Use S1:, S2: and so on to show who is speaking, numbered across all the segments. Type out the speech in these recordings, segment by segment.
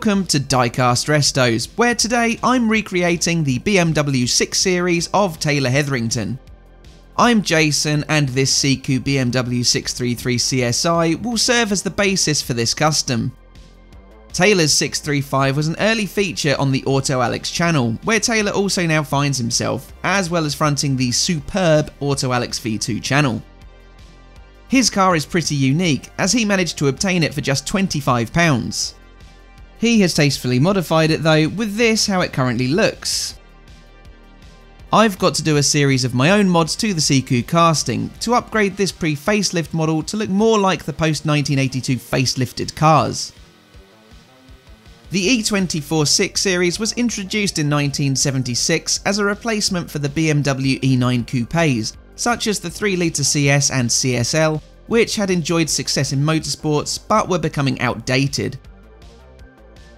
S1: Welcome to DieCastRestos, where today I'm recreating the BMW 6 Series of Taylor Hetherington. I'm Jason, and this Siku BMW 633 CSI will serve as the basis for this custom. Taylor's 635 was an early feature on the Auto Alex channel, where Taylor also now finds himself, as well as fronting the superb Auto Alex V2 channel. His car is pretty unique, as he managed to obtain it for just £25. He has tastefully modified it though, with this how it currently looks. I've got to do a series of my own mods to the Siku casting to upgrade this pre-facelift model to look more like the post-1982 facelifted cars. The E24 6 Series was introduced in 1976 as a replacement for the BMW E9 coupes, such as the 3-litre CS and CSL, which had enjoyed success in motorsports but were becoming outdated.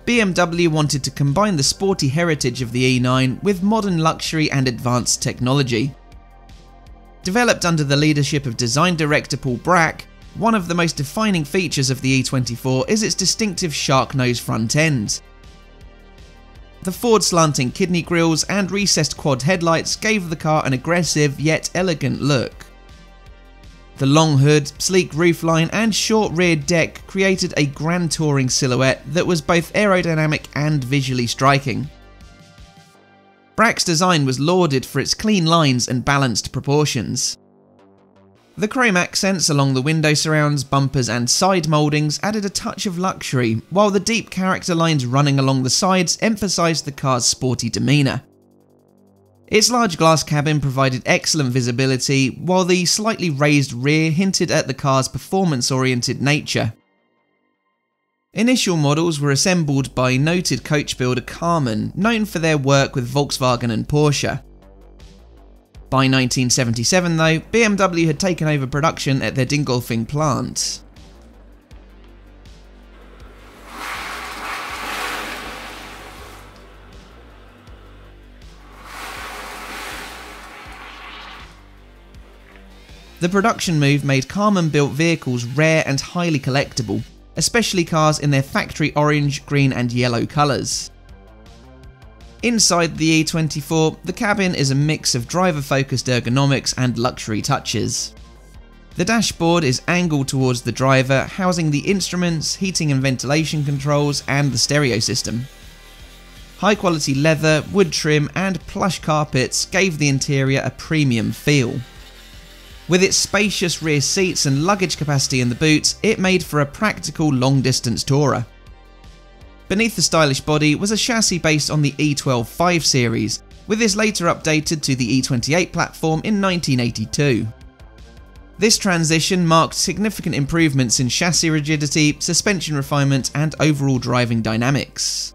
S1: BMW wanted to combine the sporty heritage of the E9 with modern luxury and advanced technology. Developed under the leadership of design director Paul Brack, one of the most defining features of the E24 is its distinctive shark nose front end. The forward slanting kidney grills and recessed quad headlights gave the car an aggressive yet elegant look. The long hood, sleek roofline and short rear deck created a grand touring silhouette that was both aerodynamic and visually striking. Brack's design was lauded for its clean lines and balanced proportions. The chrome accents along the window surrounds, bumpers and side mouldings added a touch of luxury, while the deep character lines running along the sides emphasised the car's sporty demeanour. Its large glass cabin provided excellent visibility, while the slightly raised rear hinted at the car's performance-oriented nature. Initial models were assembled by noted coach builder Karmann, known for their work with Volkswagen and Porsche. By 1977 though, BMW had taken over production at their Dingolfing plant. The production move made Karmann-built vehicles rare and highly collectible, especially cars in their factory orange, green and yellow colours. Inside the E24, the cabin is a mix of driver-focused ergonomics and luxury touches. The dashboard is angled towards the driver, housing the instruments, heating and ventilation controls and the stereo system. High-quality leather, wood trim and plush carpets gave the interior a premium feel. With its spacious rear seats and luggage capacity in the boot, it made for a practical long-distance tourer. Beneath the stylish body was a chassis based on the E12 5 Series, with this later updated to the E28 platform in 1982. This transition marked significant improvements in chassis rigidity, suspension refinement and overall driving dynamics.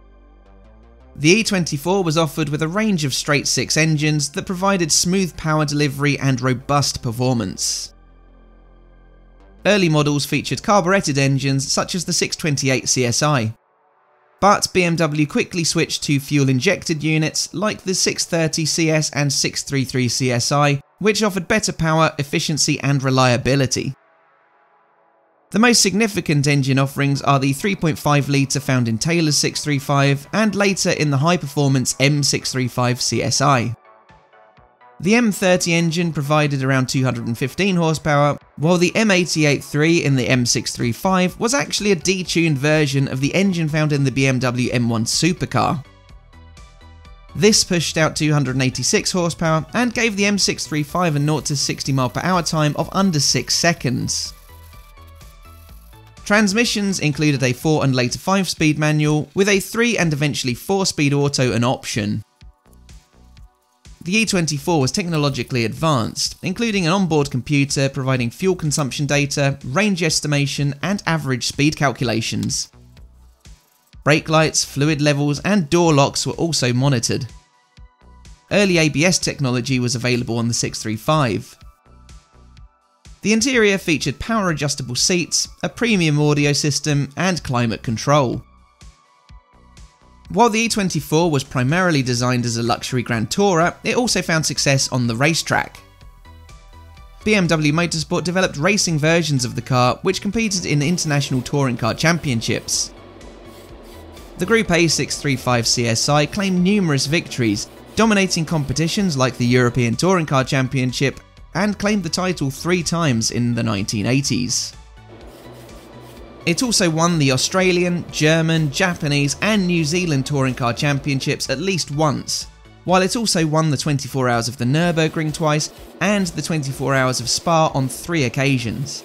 S1: The E24 was offered with a range of straight-six engines that provided smooth power delivery and robust performance. Early models featured carburetted engines such as the 628 CSI. But BMW quickly switched to fuel-injected units like the 630 CS and 633 CSI, which offered better power, efficiency and reliability. The most significant engine offerings are the 3.5 litre found in Taylor's 635 and later in the high-performance M635 CSI. The M30 engine provided around 215 horsepower, while the M88-3 in the M635 was actually a detuned version of the engine found in the BMW M1 supercar. This pushed out 286 horsepower and gave the M635 a 0 to 60 mph time of under 6 seconds. Transmissions included a 4 and later 5-speed manual, with a 3 and eventually 4-speed auto an option. The E24 was technologically advanced, including an onboard computer providing fuel consumption data, range estimation and average speed calculations. Brake lights, fluid levels and door locks were also monitored. Early ABS technology was available on the 635. The interior featured power adjustable seats, a premium audio system and climate control. While the E24 was primarily designed as a luxury grand tourer, it also found success on the racetrack. BMW Motorsport developed racing versions of the car which competed in international touring car championships. the Group A635 CSI claimed numerous victories, dominating competitions like the European Touring Car Championship, and claimed the title 3 times in the 1980s. It also won the Australian, German, Japanese and New Zealand Touring Car Championships at least once, while it also won the 24 Hours of the Nürburgring twice and the 24 Hours of Spa on 3 occasions.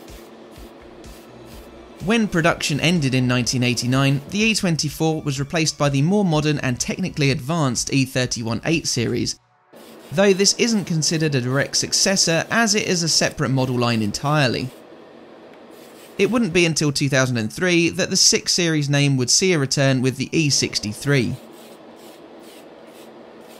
S1: When production ended in 1989, the E24 was replaced by the more modern and technically advanced E31 8 series, though this isn't considered a direct successor as it is a separate model line entirely. It wouldn't be until 2003 that the 6 series name would see a return with the E63.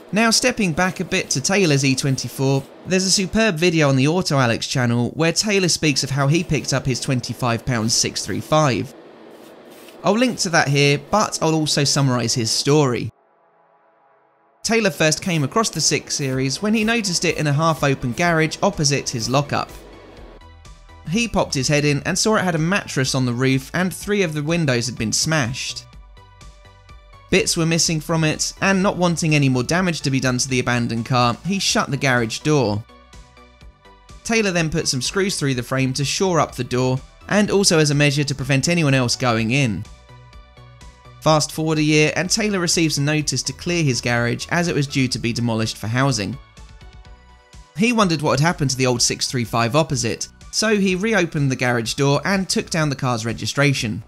S1: Now stepping back a bit to Taylor's E24, there's a superb video on the Auto Alex channel where Taylor speaks of how he picked up his £25 635. I'll link to that here, but I'll also summarise his story. Taylor first came across the 6 series when he noticed it in a half-open garage opposite his lockup. He popped his head in and saw it had a mattress on the roof and 3 of the windows had been smashed. Bits were missing from it, and not wanting any more damage to be done to the abandoned car, he shut the garage door. Taylor then put some screws through the frame to shore up the door, and also as a measure to prevent anyone else going in. Fast forward a year and Taylor receives a notice to clear his garage as it was due to be demolished for housing. He wondered what had happened to the old 635 opposite, so he reopened the garage door and took down the car's registration.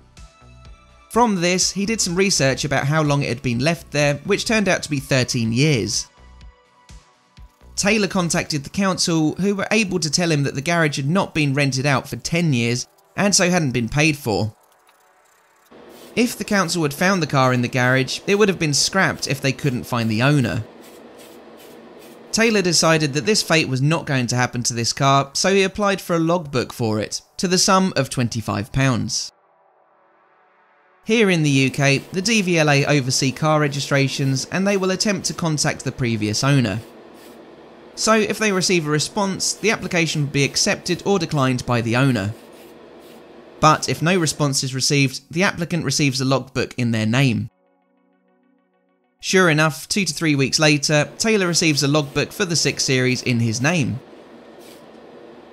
S1: From this, he did some research about how long it had been left there, which turned out to be 13 years. Taylor contacted the council, who were able to tell him that the garage had not been rented out for 10 years, and so hadn't been paid for. If the council had found the car in the garage, it would have been scrapped if they couldn't find the owner. Taylor decided that this fate was not going to happen to this car, so he applied for a logbook for it, to the sum of £25. Here in the UK, the DVLA oversee car registrations and they will attempt to contact the previous owner. So if they receive a response, the application will be accepted or declined by the owner. But if no response is received, the applicant receives a logbook in their name. Sure enough, 2 to 3 weeks later, Taylor receives a logbook for the 6 series in his name.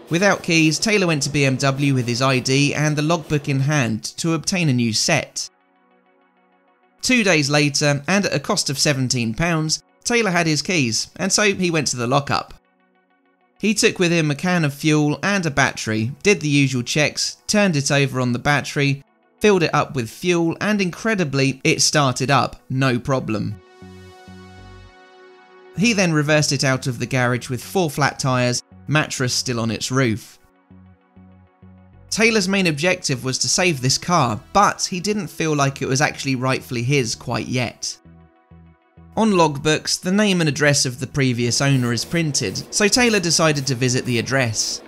S1: Without keys, Taylor went to BMW with his ID and the logbook in hand to obtain a new set. 2 days later, and at a cost of £17, Taylor had his keys, and so he went to the lockup. He took with him a can of fuel and a battery, did the usual checks, turned it over on the battery, filled it up with fuel, and incredibly, it started up, no problem. He then reversed it out of the garage with 4 flat tyres, mattress still on its roof. Taylor's main objective was to save this car, but he didn't feel like it was actually rightfully his quite yet. On logbooks, the name and address of the previous owner is printed, so Taylor decided to visit the address.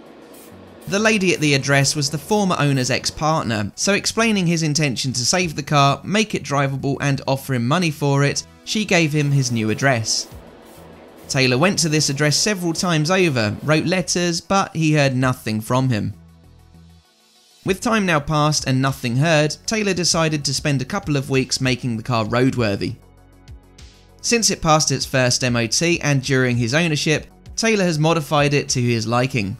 S1: The lady at the address was the former owner's ex-partner, so explaining his intention to save the car, make it drivable and offer him money for it, she gave him his new address. Taylor went to this address several times over, wrote letters, but he heard nothing from him. With time now passed and nothing heard, Taylor decided to spend a couple of weeks making the car roadworthy. Since it passed its first MOT and during his ownership, Taylor has modified it to his liking.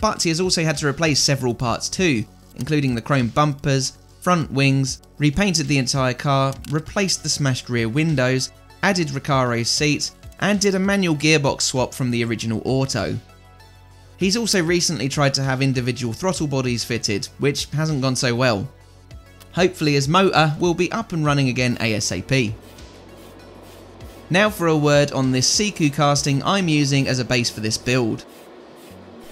S1: But he has also had to replace several parts too, including the chrome bumpers, front wings, repainted the entire car, replaced the smashed rear windows, added Recaro seats, and did a manual gearbox swap from the original Auto. He's also recently tried to have individual throttle bodies fitted, which hasn't gone so well. Hopefully his motor will be up and running again ASAP. Now for a word on this Siku casting I'm using as a base for this build.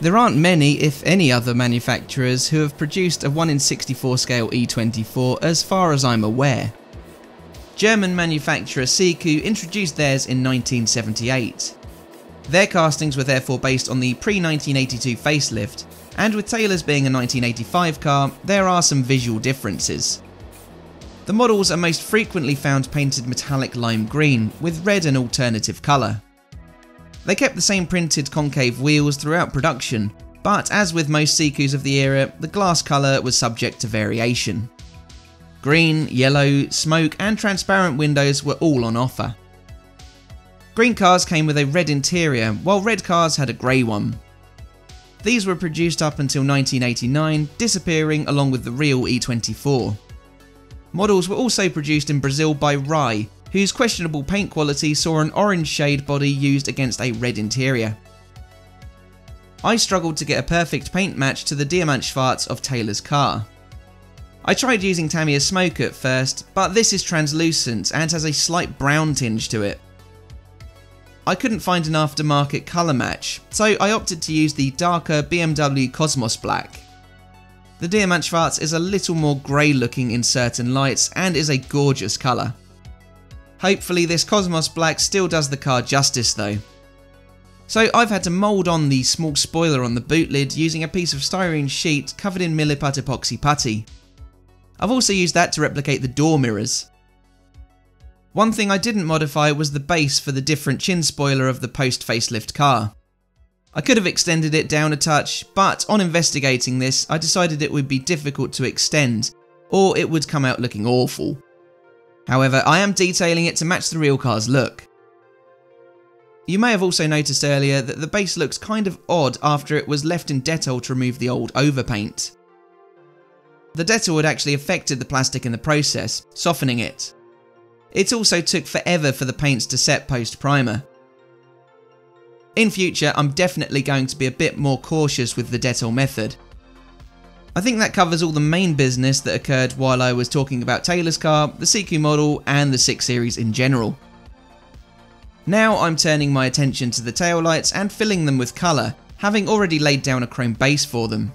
S1: There aren't many, if any, other manufacturers who have produced a 1 in 64 scale E24 as far as I'm aware. German manufacturer Siku introduced theirs in 1978. Their castings were therefore based on the pre-1982 facelift, and with Taylor's being a 1985 car, there are some visual differences. The models are most frequently found painted metallic lime green, with red an alternative colour. They kept the same printed concave wheels throughout production, but as with most Sikus of the era, the glass colour was subject to variation. Green, yellow, smoke and transparent windows were all on offer. Green cars came with a red interior, while red cars had a grey one. These were produced up until 1989, disappearing along with the real E24. Models were also produced in Brazil by Rai, whose questionable paint quality saw an orange shade body used against a red interior. I struggled to get a perfect paint match to the Diamant Schwarz of Taylor's car. I tried using Tamiya Smoke at first, but this is translucent and has a slight brown tinge to it. I couldn't find an aftermarket colour match, so I opted to use the darker BMW Cosmos Black. The Diamant Schwarz is a little more grey looking in certain lights and is a gorgeous colour. Hopefully this Cosmos Black still does the car justice though. So I've had to mould on the small spoiler on the boot lid using a piece of styrene sheet covered in Milliput epoxy putty. I've also used that to replicate the door mirrors. One thing I didn't modify was the base for the different chin spoiler of the post-facelift car. I could have extended it down a touch, but on investigating this I decided it would be difficult to extend, or it would come out looking awful. However, I am detailing it to match the real car's look. You may have also noticed earlier that the base looks kind of odd after it was left in Dettol to remove the old overpaint. The Dettol had actually affected the plastic in the process, softening it. It also took forever for the paints to set post-primer. In future, I'm definitely going to be a bit more cautious with the Dettol method. I think that covers all the main business that occurred while I was talking about Taylor's car, the Siku model and the 6 Series in general. Now I'm turning my attention to the taillights and filling them with colour, having already laid down a chrome base for them.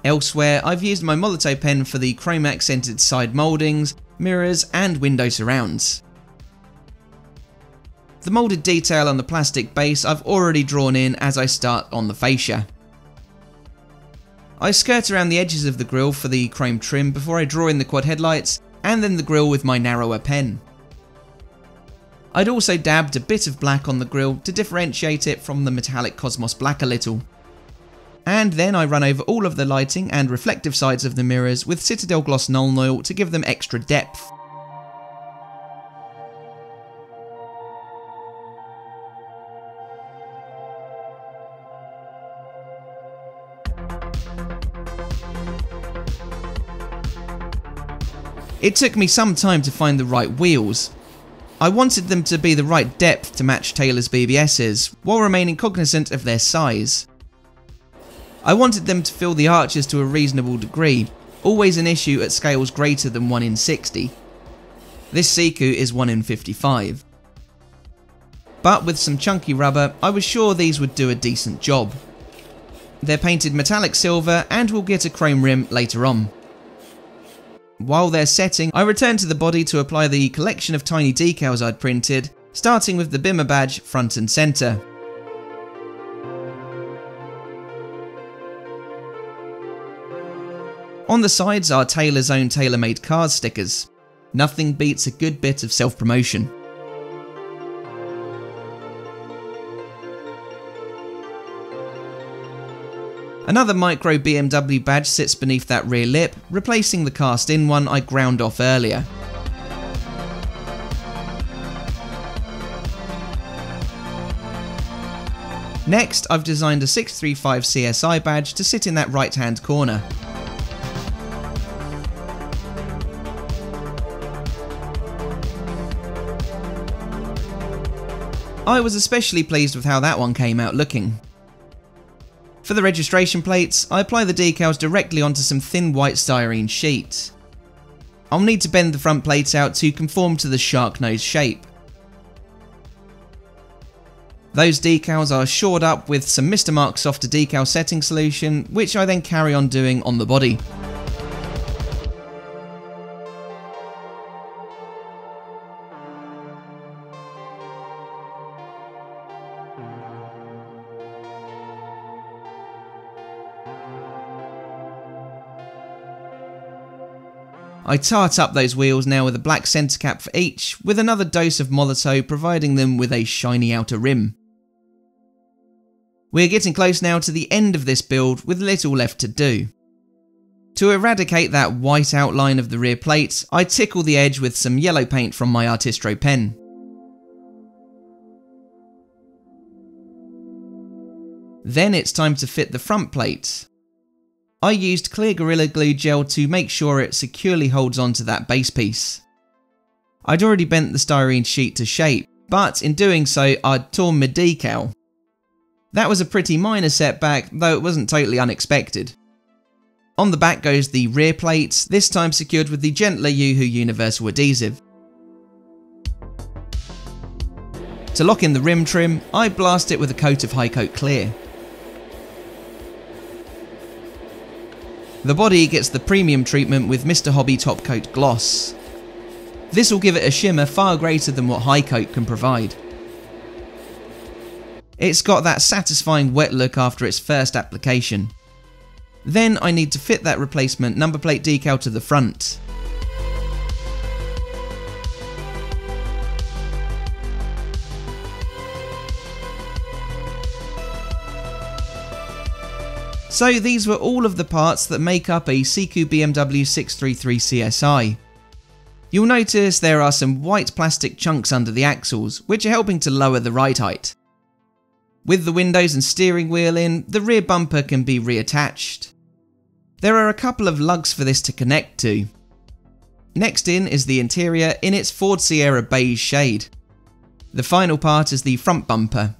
S1: Elsewhere, I've used my Molotow pen for the chrome accented side mouldings, mirrors and window surrounds. The moulded detail on the plastic base I've already drawn in as I start on the fascia. I skirt around the edges of the grille for the chrome trim before I draw in the quad headlights and then the grille with my narrower pen. I'd also dabbed a bit of black on the grille to differentiate it from the metallic Cosmos Black a little. And then I run over all of the lighting and reflective sides of the mirrors with Citadel Gloss Nuln Oil to give them extra depth. It took me some time to find the right wheels. I wanted them to be the right depth to match Taylor's BBS's, while remaining cognizant of their size. I wanted them to fill the arches to a reasonable degree, always an issue at scales greater than 1 in 60. This Siku is 1 in 55. But with some chunky rubber, I was sure these would do a decent job. They're painted metallic silver and will get a chrome rim later on. While they're setting, I return to the body to apply the collection of tiny decals I'd printed, starting with the Bimmer badge front and centre. On the sides are Taylor's own tailor-made cars stickers. Nothing beats a good bit of self-promotion. Another micro BMW badge sits beneath that rear lip, replacing the cast-in one I ground off earlier. Next, I've designed a 635 CSI badge to sit in that right-hand corner. I was especially pleased with how that one came out looking. For the registration plates, I apply the decals directly onto some thin white styrene sheet. I'll need to bend the front plates out to conform to the shark nose shape. Those decals are shored up with some Mr. Mark softer decal setting solution, which I then carry on doing on the body. I tart up those wheels now with a black centre cap for each, with another dose of Molotow providing them with a shiny outer rim. We're getting close now to the end of this build with little left to do. To eradicate that white outline of the rear plate, I tickle the edge with some yellow paint from my Artistro pen. Then it's time to fit the front plate. I used clear Gorilla Glue gel to make sure it securely holds onto that base piece. I'd already bent the styrene sheet to shape, but in doing so I'd torn my decal. That was a pretty minor setback, though it wasn't totally unexpected. On the back goes the rear plate, this time secured with the gentler Yoo-Hoo universal adhesive. To lock in the rim trim, I blast it with a coat of High Coat Clear. The body gets the premium treatment with Mr. Hobby Top Coat Gloss. This will give it a shimmer far greater than what High Coat can provide. It's got that satisfying wet look after its first application. Then I need to fit that replacement number plate decal to the front. So these were all of the parts that make up a Siku BMW 633 CSI. You'll notice there are some white plastic chunks under the axles, which are helping to lower the ride height. With the windows and steering wheel in, the rear bumper can be reattached. There are a couple of lugs for this to connect to. Next in is the interior in its Ford Sierra beige shade. The final part is the front bumper.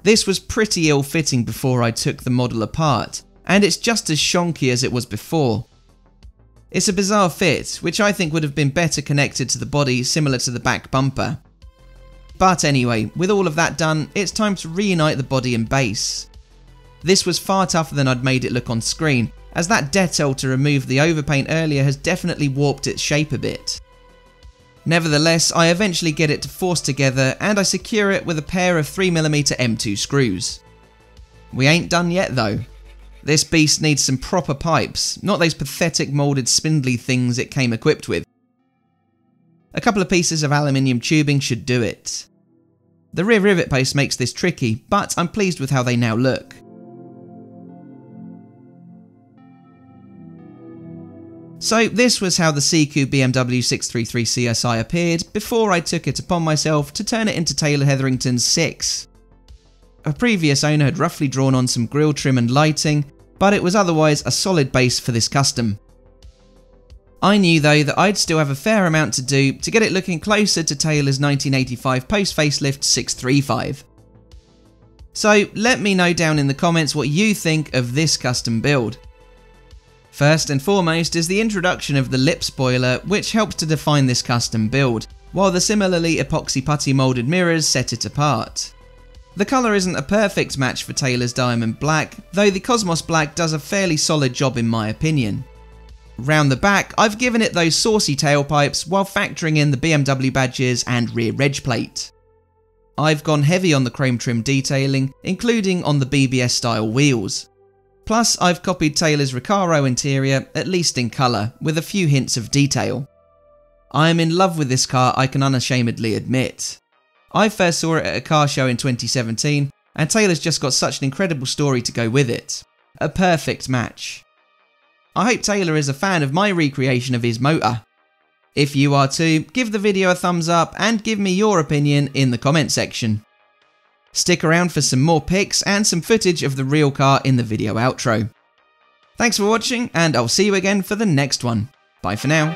S1: This was pretty ill-fitting before I took the model apart, and it's just as shonky as it was before. It's a bizarre fit, which I think would have been better connected to the body similar to the back bumper. But anyway, with all of that done, it's time to reunite the body and base. This was far tougher than I'd made it look on screen, as that detel to remove the overpaint earlier has definitely warped its shape a bit. Nevertheless, I eventually get it to force together and I secure it with a pair of 3mm M2 screws. We ain't done yet though. This beast needs some proper pipes, not those pathetic moulded spindly things it came equipped with. A couple of pieces of aluminium tubing should do it. The rear rivet post makes this tricky, but I'm pleased with how they now look. So this was how the Siku BMW 633 CSI appeared before I took it upon myself to turn it into Taylor Hetherington's 6. A previous owner had roughly drawn on some grille trim and lighting, but it was otherwise a solid base for this custom. I knew though that I'd still have a fair amount to do to get it looking closer to Taylor's 1985 post-facelift 635. So let me know down in the comments what you think of this custom build. First and foremost is the introduction of the lip spoiler, which helps to define this custom build, while the similarly epoxy putty moulded mirrors set it apart. The colour isn't a perfect match for Taylor's Diamond Black, though the Cosmos Black does a fairly solid job in my opinion. Round the back, I've given it those saucy tailpipes while factoring in the BMW badges and rear reg plate. I've gone heavy on the chrome trim detailing, including on the BBS style wheels. Plus, I've copied Taylor's Recaro interior, at least in colour, with a few hints of detail. I am in love with this car, I can unashamedly admit. I first saw it at a car show in 2017, and Taylor's just got such an incredible story to go with it. A perfect match. I hope Taylor is a fan of my recreation of his motor. If you are too, give the video a thumbs up and give me your opinion in the comment section. Stick around for some more pics and some footage of the real car in the video outro. Thanks for watching, and I'll see you again for the next one. Bye for now.